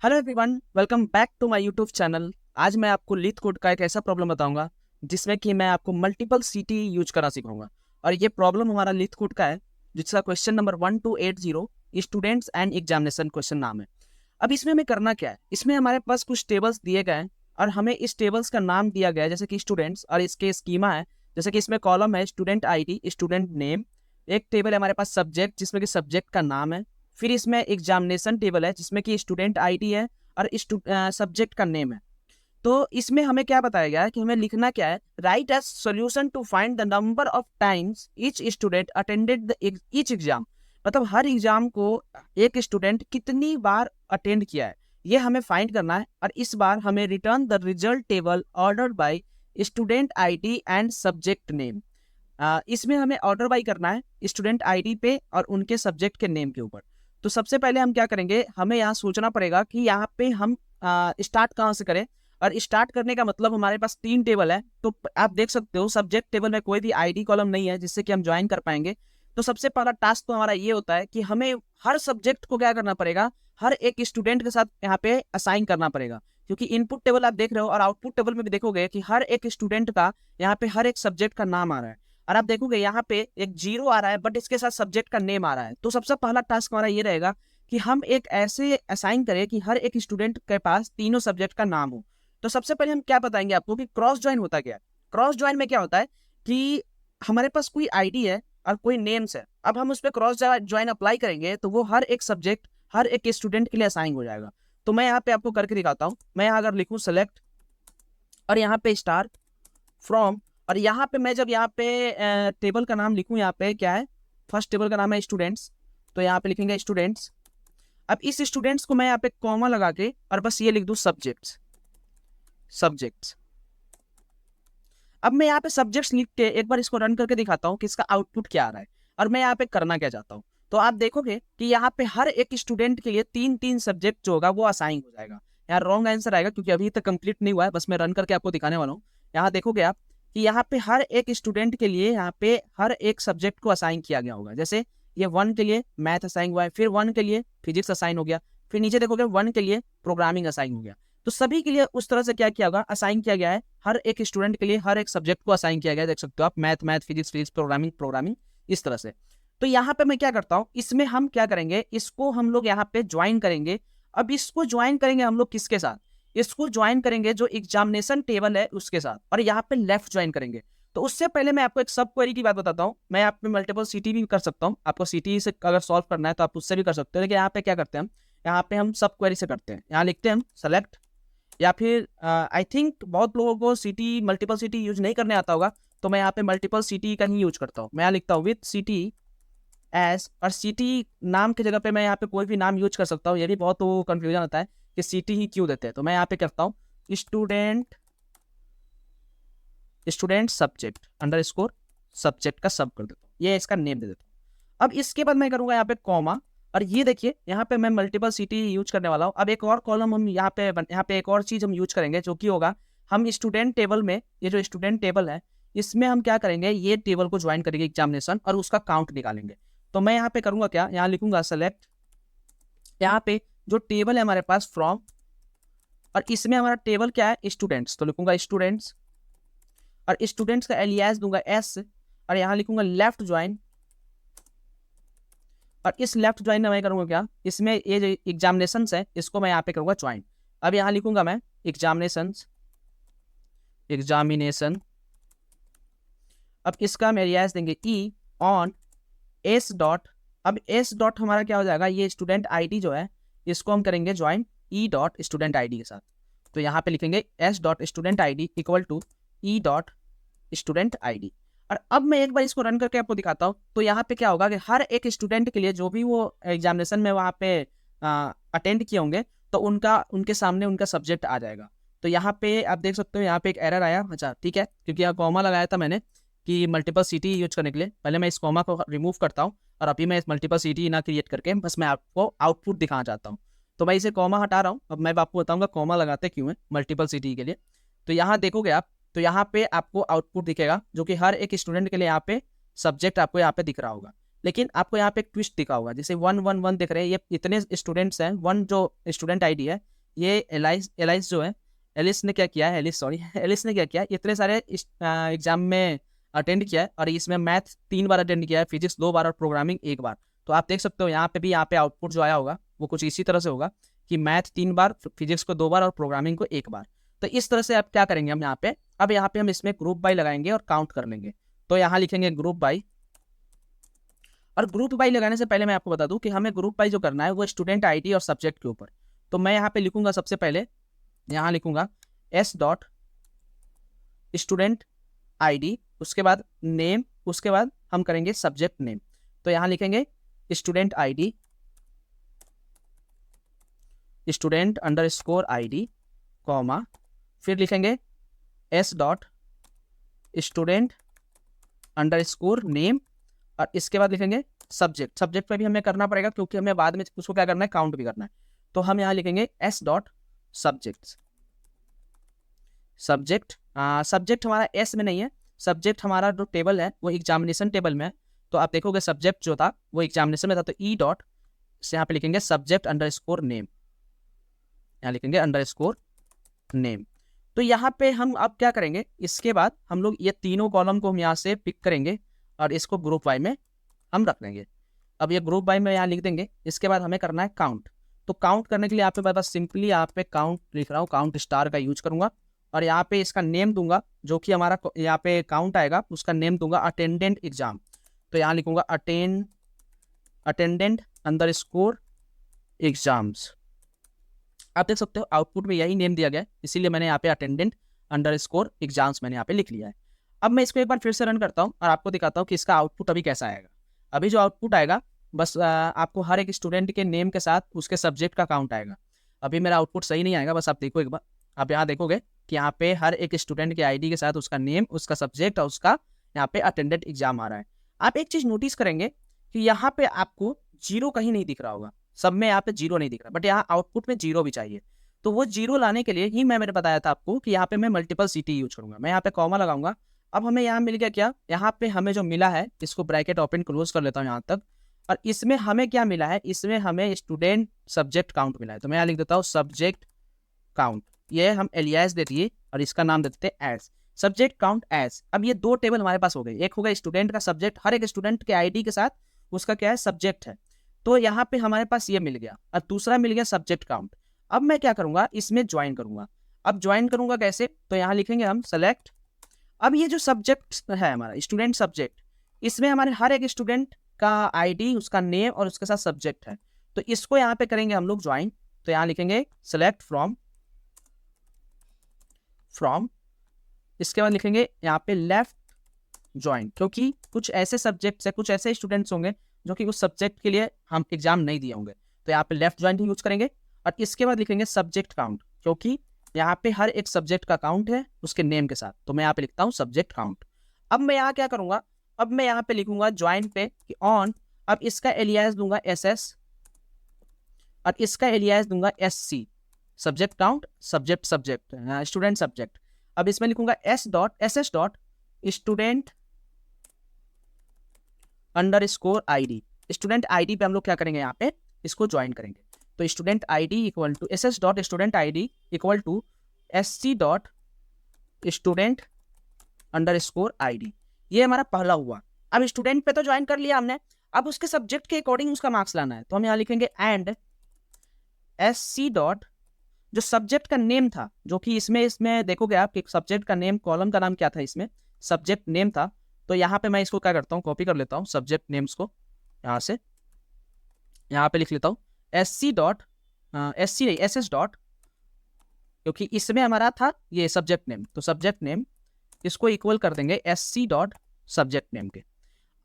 Hello everyone, welcome back to my YouTube channel. आज मैं आपको लीथ कोड का एक ऐसा प्रॉब्लम बताऊंगा जिसमें कि मैं आपको मल्टीपल सीटी यूज करना सिखाऊंगा। और ये प्रॉब्लम हमारा लीथ कोड का है, जिसका question number 1280 students and examination question नाम है। अब इसमें हमें करना क्या है, इसमें हमारे पास कुछ टेबल्स दिए गए हैं और हमें इस टेबल्स का नाम दिया गया है, जैसे कि स्टूडेंट्स, और इसके स्कीमा है। जैसे कि इसमें कॉलम है स्टूडेंट आईडी, स्टूडेंट नेम। एक टेबल है हमारे पास सब्जेक्ट, जिसमें कि सब्जेक्ट का नाम है। फिर इसमें एग्जामिनेशन टेबल है, जिसमें कि स्टूडेंट आईडी है और सब्जेक्ट का नेम है। तो इसमें हमें क्या बताया गया है कि हमें लिखना क्या है, write as solution to find the number of times each student attended each exam. मतलब हर एग्जाम को एक स्टूडेंट कितनी बार अटेंड किया है, ये हमें फाइंड करना है। और इस बार हमें return the result table order by student ID and subject name. इसमें हमें ऑर्डर बाई करना है स्टूडेंट आईडी पे और उनके सब्जेक्ट के नेम के ऊपर। तो सबसे पहले हम क्या करेंगे, हमें यहाँ सोचना पड़ेगा कि यहाँ पे हम स्टार्ट कहाँ से करें। और स्टार्ट करने का मतलब हमारे पास 3 टेबल है, तो आप देख सकते हो सब्जेक्ट टेबल में कोई भी आईडी कॉलम नहीं है जिससे कि हम ज्वाइन कर पाएंगे। तो सबसे पहला टास्क तो हमारा ये होता है कि हमें हर सब्जेक्ट को क्या करना पड़ेगा, हर एक स्टूडेंट के साथ यहाँ पे असाइन करना पड़ेगा। क्योंकि इनपुट टेबल आप देख रहे हो और आउटपुट टेबल में भी देखोगे कि हर एक स्टूडेंट का यहाँ पे हर एक सब्जेक्ट का नाम आ रहा है। और आप देखोगे यहाँ पे एक जीरो आ रहा है, बट इसके साथ सब्जेक्ट का नेम आ रहा है। तो सबसे पहला टास्क हमारा ये रहेगा कि हम एक ऐसे असाइन करें कि हर एक स्टूडेंट के पास तीनों सब्जेक्ट का नाम हो। तो सबसे पहले हम क्या बताएंगे आपको कि क्रॉस ज्वाइन होता क्या है। क्रॉस ज्वाइन में क्या होता है कि हमारे पास कोई आईडी है और कोई नेम्स है। अब हम उस पर क्रॉस ज्वाइन अप्लाई करेंगे तो वो हर एक सब्जेक्ट हर एक स्टूडेंट के लिए असाइन हो जाएगा। तो मैं यहाँ पे आपको करके दिखाता हूँ। मैं यहाँ अगर लिखूँ सेलेक्ट और यहाँ पे स्टार फ्रॉम, और यहाँ पे मैं जब यहाँ पे टेबल का नाम लिखूँ, यहाँ पे क्या है, फर्स्ट टेबल का नाम है स्टूडेंट्स, तो यहाँ पे लिखेंगे स्टूडेंट्स। अब इस स्टूडेंट्स को मैं यहाँ पे कॉमा लगा के और बस ये लिख दूँ सब्जेक्ट्स। सब्जेक्ट्स। अब मैं यहाँ पे सब्जेक्ट्स लिख के एक बार इसको रन करके दिखाता हूँ कि इसका आउटपुट क्या आ रहा है और मैं यहाँ पे करना क्या चाहता हूँ। तो आप देखोगे कि यहाँ पे हर एक स्टूडेंट के लिए 3-3 सब्जेक्ट जो होगा वो असाइन हो जाएगा। यहाँ रॉन्ग आंसर आएगा क्योंकि अभी तक कंप्लीट नहीं हुआ है, बस मैं रन करके आपको दिखाने वाला हूँ। यहाँ देखोगे आप कि यहाँ पे हर एक स्टूडेंट के लिए यहाँ पे हर एक सब्जेक्ट को असाइन किया गया होगा। जैसे ये 1 के लिए मैथ असाइन हुआ है, फिर 1 के लिए फिजिक्स असाइन हो गया, फिर नीचे देखोगे 1 के लिए प्रोग्रामिंग असाइन हो गया। तो सभी के लिए उस तरह से क्या किया होगा, असाइन किया गया है। हर एक स्टूडेंट के लिए हर एक सब्जेक्ट को असाइन किया गया है। देख सकते हो आप, math math, physics physics, programming programming, इस तरह से। तो यहाँ पे मैं क्या करता हूँ, इसमें हम क्या करेंगे, इसको हम लोग यहाँ पे ज्वाइन करेंगे। अब इसको ज्वाइन करेंगे हम लोग किसके साथ, इसको ज्वाइन करेंगे जो एग्जामिनेशन टेबल है उसके साथ, और यहाँ पे लेफ्ट ज्वाइन करेंगे। तो उससे पहले मैं आपको एक सब क्वेरी की बात बताता हूँ। मैं यहाँ पे मल्टीपल सिटी भी कर सकता हूँ, आपको सिटी से अगर सॉल्व करना है तो आप उससे भी कर सकते हो। लेकिन यहाँ पे क्या करते हैं हम, यहाँ पे हम सब क्वेरी से करते हैं। यहाँ लिखते हैं हम सेलेक्ट, या फिर आई थिंक बहुत लोगों को सिटी मल्टीपल सिटी यूज नहीं करने आता होगा, तो मैं यहाँ पे मल्टीपल सिटी का ही यूज करता हूँ। मैं यहाँ लिखता हूँ विथ सिटी एस, और सिटी नाम की जगह पे मैं यहाँ पे कोई भी नाम यूज कर सकता हूँ। ये भी बहुत कंफ्यूजन होता है कि सिटी ही क्यों देते हैं। तो मैं यहाँ पे करता हूँ student student subject under score subject का सब कर देता हूँ, ये इसका नेम दे देता हूँ। अब इसके बाद मैं करूँगा यहाँ पे कॉमा, और ये देखिए यहाँ पे मैं मल्टीपल सिटी यूज करने वाला हूँ। अब एक और कॉलम हम यहाँ पे एक और चीज हम यूज करेंगे जो कि होगा, हम स्टूडेंट टेबल में, ये जो स्टूडेंट टेबल है इसमें हम क्या करेंगे, ये टेबल को ज्वाइन करेंगे एग्जामिनेशन और उसका काउंट निकालेंगे। तो मैं यहाँ पे करूँगा क्या, यहाँ लिखूंगा सेलेक्ट, यहाँ पे जो टेबल है हमारे पास फ्रॉम, और इसमें हमारा टेबल क्या है स्टूडेंट्स, तो लिखूंगा स्टूडेंट्स, और स्टूडेंट्स का एलियास दूंगा एस, और यहाँ लिखूंगा लेफ्ट ज्वाइन। और इस लेफ्ट ज्वाइन में मैं करूँगा क्या, इसमें ये जो एग्जामिनेशन है इसको मैं यहाँ पे करूँगा ज्वाइन। अब यहाँ लिखूंगा मैं एग्जामिनेशन, अब इसका हम एरियाज देंगे ई ऑन एस डॉट। अब एस डॉट हमारा क्या हो जाएगा, ये स्टूडेंट आईडी जो है इसको हम करेंगे join E dot student ID के साथ। तो यहाँ पे लिखेंगे S dot student ID equal to E dot student ID. और अब मैं एक बार इसको रन करके आपको दिखाता हूँ। तो यहाँ पे क्या होगा कि हर एक स्टूडेंट के लिए जो भी वो एग्जामिनेशन में वहाँ पे अटेंड किए होंगे, तो उनके सामने उनका सब्जेक्ट आ जाएगा। तो यहाँ पे आप देख सकते हो, यहाँ पे एक एरर आया। अच्छा ठीक है, क्योंकि यहाँ कॉमा लगाया था मैंने कि मल्टीपल सिटी यूज करने के लिए। पहले मैं इस कॉमा को रिमूव करता हूँ और अभी मैं इस मल्टीपल सिटी ना क्रिएट करके बस मैं आपको आउटपुट दिखाना चाहता हूँ। तो मैं इसे कॉमा हटा रहा हूँ। अब मैं आपको बताऊँगा कॉमा लगाते क्यों है मल्टीपल सिटी के लिए। तो यहाँ देखोगे आप, तो यहाँ पे आपको आउटपुट दिखेगा जो कि हर एक स्टूडेंट के लिए यहाँ पे सब्जेक्ट आपको यहाँ पे दिख रहा होगा। लेकिन आपको यहाँ पे एक ट्विस्ट दिखा होगा, जैसे 1 1 1 दिख रहे हैं, ये इतने स्टूडेंट्स हैं, 1 जो स्टूडेंट आईडी है ये एलाइस जो है, एलिस ने क्या किया है, एलिस ने क्या किया, इतने सारे एग्जाम में अटेंड किया है और इसमें मैथ 3 बार अटेंड किया है, फिजिक्स 2 बार और प्रोग्रामिंग 1 बार। तो आप देख सकते हो यहाँ पे भी, यहाँ पे आउटपुट जो आया होगा वो कुछ इसी तरह से होगा कि मैथ 3 बार, फिजिक्स को 2 बार और प्रोग्रामिंग को 1 बार। तो इस तरह से आप क्या करेंगे हम यहाँ पे, अब यहाँ पे हम इसमें ग्रुप बाई लगाएंगे और काउंट कर लेंगे। तो यहाँ लिखेंगे ग्रुप बाई, और ग्रुप बाई लगाने से पहले मैं आपको बता दूं कि हमें ग्रुप बाई जो करना है वो स्टूडेंट आईडी और सब्जेक्ट के ऊपर। तो मैं यहाँ पे लिखूंगा, सबसे पहले यहाँ लिखूंगा एस डॉट स्टूडेंट आईडी, उसके बाद नेम, उसके बाद हम करेंगे सब्जेक्ट नेम। तो यहाँ लिखेंगे student ID, student underscore ID, comma, फिर लिखेंगे S dot student underscore name, और इसके बाद लिखेंगे सब्जेक्ट। सब्जेक्ट पे भी हमें करना पड़ेगा क्योंकि हमें बाद में उसको क्या करना है, काउंट भी करना है। तो हम यहाँ लिखेंगे एस डॉट सब्जेक्ट। सब्जेक्ट हमारा एस में नहीं है, सब्जेक्ट हमारा जो टेबल है वो एग्जामिनेशन टेबल में है। तो आप देखोगे सब्जेक्ट जो था वो एग्जामिनेशन में था, तो ई डॉट से यहाँ पे लिखेंगे सब्जेक्ट अंडरस्कोर नेम, यहाँ लिखेंगे अंडरस्कोर नेम। तो यहाँ पे हम अब क्या करेंगे, इसके बाद हम लोग ये तीनों कॉलम को हम यहाँ से पिक करेंगे और इसको ग्रुप वाई में हम रख देंगे। अब ये ग्रुप वाई में यहाँ लिख देंगे। इसके बाद हमें करना है काउंट। तो काउंट करने के लिए यहाँ पे बस सिंपली यहाँ पे काउंट लिख रहा हूँ, काउंट स्टार का यूज करूंगा और यहाँ पे इसका नेम दूंगा, जो कि हमारा यहाँ पे काउंट आएगा उसका नेम दूंगा अटेंडेंट एग्जाम। तो यहाँ लिखूंगा अटेंडेंट अंडरस्कोर एग्जाम्स। आप देख सकते हो आउटपुट में यही नेम दिया गया है, इसीलिए मैंने यहाँ पे अटेंडेंट अंडरस्कोर एग्जाम्स मैंने यहाँ पे लिख लिया है। अब मैं इसको एक बार फिर से रन करता हूँ और आपको दिखाता हूँ कि इसका आउटपुट अभी कैसा आएगा। अभी जो आउटपुट आएगा, बस आपको हर एक स्टूडेंट के नेम के साथ उसके सब्जेक्ट का काउंट आएगा। अभी मेरा आउटपुट सही नहीं आएगा, बस आप देखो एक बार। आप यहाँ देखोगे कि यहाँ पे हर एक स्टूडेंट के आईडी के साथ उसका नेम, उसका सब्जेक्ट और उसका यहाँ पे अटेंडेंट एग्जाम आ रहा है। आप एक चीज़ नोटिस करेंगे कि यहाँ पे आपको जीरो कहीं नहीं दिख रहा होगा, सब में यहाँ पे जीरो नहीं दिख रहा, बट यहाँ आउटपुट में जीरो भी चाहिए। तो वो जीरो लाने के लिए ही मैंने बताया था आपको कि यहाँ पे मैं मल्टीपल सिटी यूज करूंगा। मैं यहाँ पे कॉमा लगाऊंगा। अब हमें यहाँ मिल गया क्या, यहाँ पे हमें जो मिला है, इसको ब्रैकेट ओपन क्लोज कर लेता हूँ यहाँ तक, और इसमें हमें क्या मिला है, इसमें हमें स्टूडेंट सब्जेक्ट काउंट मिला है। तो मैं यहाँ लिख देता हूँ सब्जेक्ट काउंट, ये हम एलियास दे दिए और इसका नाम दे देते हैं एज सब्जेक्ट काउंट एज। अब ये दो टेबल हमारे पास हो गए, एक होगा स्टूडेंट का सब्जेक्ट, हर एक स्टूडेंट के आईडी के साथ उसका क्या है, सब्जेक्ट है। तो यहाँ पे हमारे पास ये मिल गया और दूसरा मिल गया सब्जेक्ट काउंट। अब मैं क्या करूंगा, इसमें ज्वाइन करूंगा। अब ज्वाइन करूंगा कैसे, तो यहाँ लिखेंगे हम सेलेक्ट। अब ये जो सब्जेक्ट है हमारा स्टूडेंट सब्जेक्ट, इसमें हमारे हर एक स्टूडेंट का आईडी, उसका नेम और उसके साथ सब्जेक्ट है। तो इसको यहाँ पे करेंगे हम लोग ज्वाइन। तो यहाँ लिखेंगे सेलेक्ट फ्रॉम, इसके बाद लिखेंगे यहाँ पे लेफ्ट ज्वाइन, क्योंकि कुछ ऐसे सब्जेक्ट्स है, कुछ ऐसे स्टूडेंट्स होंगे जो कि उस सब्जेक्ट के लिए हम एग्जाम नहीं दिए होंगे। तो यहाँ पे लेफ्ट ज्वाइन यूज करेंगे और इसके बाद लिखेंगे सब्जेक्ट काउंट, क्योंकि यहाँ पे हर एक सब्जेक्ट का काउंट है उसके नेम के साथ। तो मैं यहाँ पे लिखता हूँ सब्जेक्ट काउंट। अब मैं यहाँ क्या करूंगा, अब मैं यहाँ पे लिखूंगा ज्वाइन पे कि ऑन। अब इसका एलियास दूंगा एसएस और इसका एलियास दूंगा SC, subject count subject student subject. अब इसमें लिखूंगा S dot student underscore ID. Student ID पे हम लोग क्या करेंगे, यहाँ पे इसको ज्वाइन करेंगे। तो student ID equal to SS dot student ID equal to SC dot student underscore ID. ये हमारा पहला हुआ। अब स्टूडेंट पे तो ज्वाइन कर लिया हमने, अब उसके सब्जेक्ट के अकॉर्डिंग उसका मार्क्स लाना है। तो हम यहाँ लिखेंगे एंड एससी डॉट, जो सब्जेक्ट का नेम था, जो कि इसमें देखोगे आप कि सब्जेक्ट का नेम, कॉलम का नाम क्या था, इसमें सब्जेक्ट नेम था। तो यहाँ पे मैं इसको क्या करता हूँ, कॉपी कर लेता हूँ सब्जेक्ट नेम्स को, यहाँ से यहाँ पे लिख लेता हूँ एससी डॉट एससी नहीं एसएस डॉट, क्योंकि इसमें हमारा था ये सब्जेक्ट नेम। तो सब्जेक्ट नेम इसको इक्वल कर देंगे एससी डॉट सब्जेक्ट नेम के।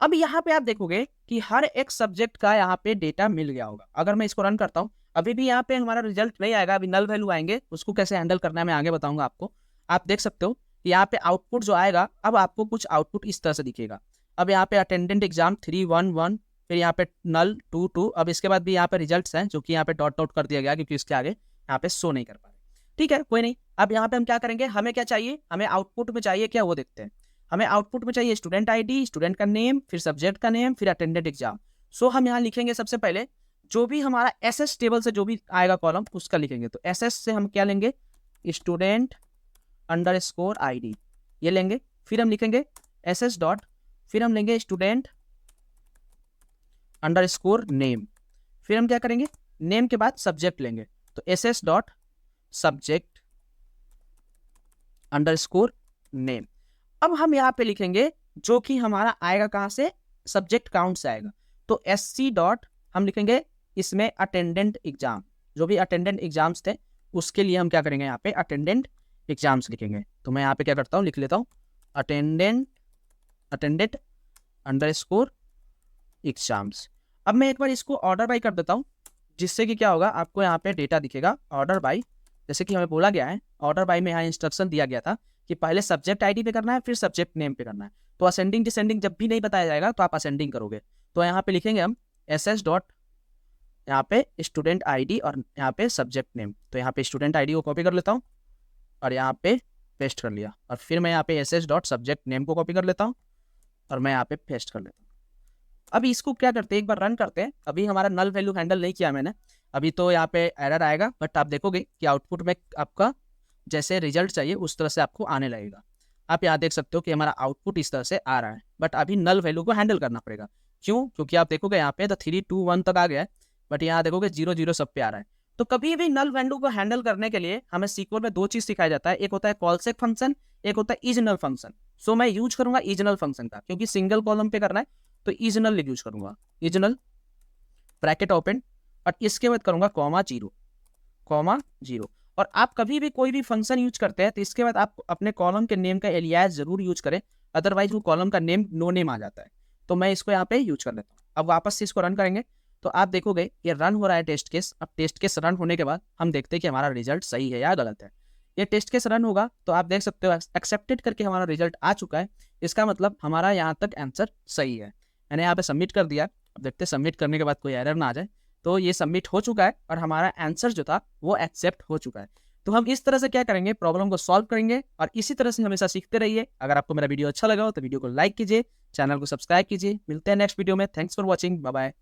अब यहाँ पे आप देखोगे कि हर एक सब्जेक्ट का यहाँ पे डेटा मिल गया होगा। अगर मैं इसको रन करता हूँ, अभी भी यहाँ पे हमारा रिजल्ट नहीं आएगा, अभी नल वैल्यू आएंगे, उसको कैसे हैंडल करना है मैं आगे बताऊंगा आपको। आप देख सकते हो कि यहाँ पे आउटपुट जो आएगा, अब आपको कुछ आउटपुट इस तरह से दिखेगा। अब यहाँ पे अटेंडेंट एग्जाम 311, फिर यहाँ पे नल 22। अब इसके बाद भी यहाँ पे रिजल्ट्स हैं, जो कि यहाँ पे डॉट कर दिया गया क्योंकि इसके आगे यहाँ पे शो नहीं कर पा रहे। ठीक है, कोई नहीं। अब यहाँ पे हम क्या करेंगे, हमें क्या चाहिए, हमें आउटपुट में चाहिए क्या, वो देखते हैं। हमें आउटपुट में चाहिए स्टूडेंट आईडी, स्टूडेंट का नेम, फिर सब्जेक्ट का नेम, फिर अटेंडेंट एग्जाम। सो हम यहाँ लिखेंगे सबसे पहले जो भी हमारा एसएस टेबल से जो भी आएगा कॉलम उसका लिखेंगे। तो एसएस से हम क्या लेंगे, स्टूडेंट अंडरस्कोर आईडी, ये लेंगे। फिर हम लिखेंगे एसएस डॉट, फिर हम लेंगे स्टूडेंट अंडरस्कोर नेम, फिर हम क्या करेंगे, नेम के बाद सब्जेक्ट लेंगे। तो SS dot subject underscore name. अब हम यहाँ पे लिखेंगे जो कि हमारा आएगा कहाँ से, सब्जेक्ट काउंट से आएगा। तो एससी डॉट हम लिखेंगे इसमें अटेंडेंट एग्जाम, जो भी अटेंडेंट एग्जाम्स थे उसके लिए हम क्या करेंगे, यहाँ पे अटेंडेंट एग्जाम्स लिखेंगे। तो मैं यहाँ पे क्या करता हूँ, लिख लेता हूँ अटेंडेंट अंडरस्कोर एग्जाम्स। अब मैं एक बार इसको ऑर्डर बाई कर देता हूँ, जिससे कि क्या होगा, आपको यहाँ पे डेटा दिखेगा ऑर्डर बाई। जैसे कि हमें बोला गया है ऑर्डर बाई में यहाँ इंस्ट्रक्शन दिया गया था कि पहले सब्जेक्ट आईडी पे करना है, फिर सब्जेक्ट नेम पे करना है। तो असेंडिंग डिसेंडिंग जब भी नहीं बताया जाएगा तो आप असेंडिंग करोगे। तो यहाँ पे लिखेंगे हम एसएस डॉट, यहाँ पे स्टूडेंट आईडी और यहाँ पे सब्जेक्ट नेम। तो यहाँ पे स्टूडेंट आईडी को कॉपी कर लेता हूँ और यहाँ पे पेस्ट कर लिया, और फिर मैं यहाँ पे एसएस डॉट सब्जेक्ट नेम को कॉपी कर लेता हूँ और मैं यहाँ पे पेस्ट कर लेता हूँ। अभी इसको क्या करते हैं, एक बार रन करते हैं। अभी हमारा नल वैल्यू हैंडल नहीं किया मैंने, अभी तो यहाँ पे एरर आएगा, बट आप देखोगे कि आउटपुट में आपका जैसे रिजल्ट चाहिए उस तरह से आपको आने लगेगा। आप यहाँ देख सकते हो कि हमारा आउटपुट इस तरह से आ रहा है, बट अभी नल वैल्यू को हैंडल करना पड़ेगा। क्यों? क्योंकि आप देखोगे यहाँ पे 3 2 1 तक आ गया है, बट यहाँ देखोगे 0 0 सब पे आ रहा है। तो कभी भी नल वैल्यू को हैंडल करने के लिए हमें सीक्वल में 2 चीज सिखाया जाता है, एक होता है कॉलसेक फंक्शन, एक होता है इजनल फंक्शन। सो मैं यूज करूंगा इजनल फंक्शन का, क्योंकि सिंगल कॉलम पे करना है तो इजनल यूज करूंगा, इजनल ब्रैकेट ओपन, और इसके बाद करूंगा कॉमा जीरो। और आप कभी भी कोई भी फंक्शन यूज करते हैं तो इसके बाद आप अपने कॉलम के नेम का एलियास जरूर यूज करें, अदरवाइज वो कॉलम का नेम नो नेम आ जाता है। तो मैं इसको यहाँ पे यूज कर लेता हूँ। अब वापस से इसको रन करेंगे तो आप देखोगे ये रन हो रहा है टेस्ट केस। अब टेस्ट केस रन होने के बाद हम देखते हैं कि हमारा रिजल्ट सही है या गलत है। ये टेस्ट केस रन होगा तो आप देख सकते हो एक्सेप्टेड करके हमारा रिजल्ट आ चुका है। इसका मतलब हमारा यहाँ तक आंसर सही है। मैंने यहाँ पे सबमिट कर दिया। अब देखते हैं सबमिट करने के बाद कोई एरर ना आ जाए। तो ये सबमिट हो चुका है और हमारा आंसर जो था वो एक्सेप्ट हो चुका है। तो हम इस तरह से क्या करेंगे, प्रॉब्लम को सॉल्व करेंगे और इसी तरह से हमेशा सीखते रहिए। अगर आपको मेरा वीडियो अच्छा लगा हो तो वीडियो को लाइक कीजिए, चैनल को सब्सक्राइब कीजिए। मिलते हैं नेक्स्ट वीडियो में। Thanks for watching, bye bye.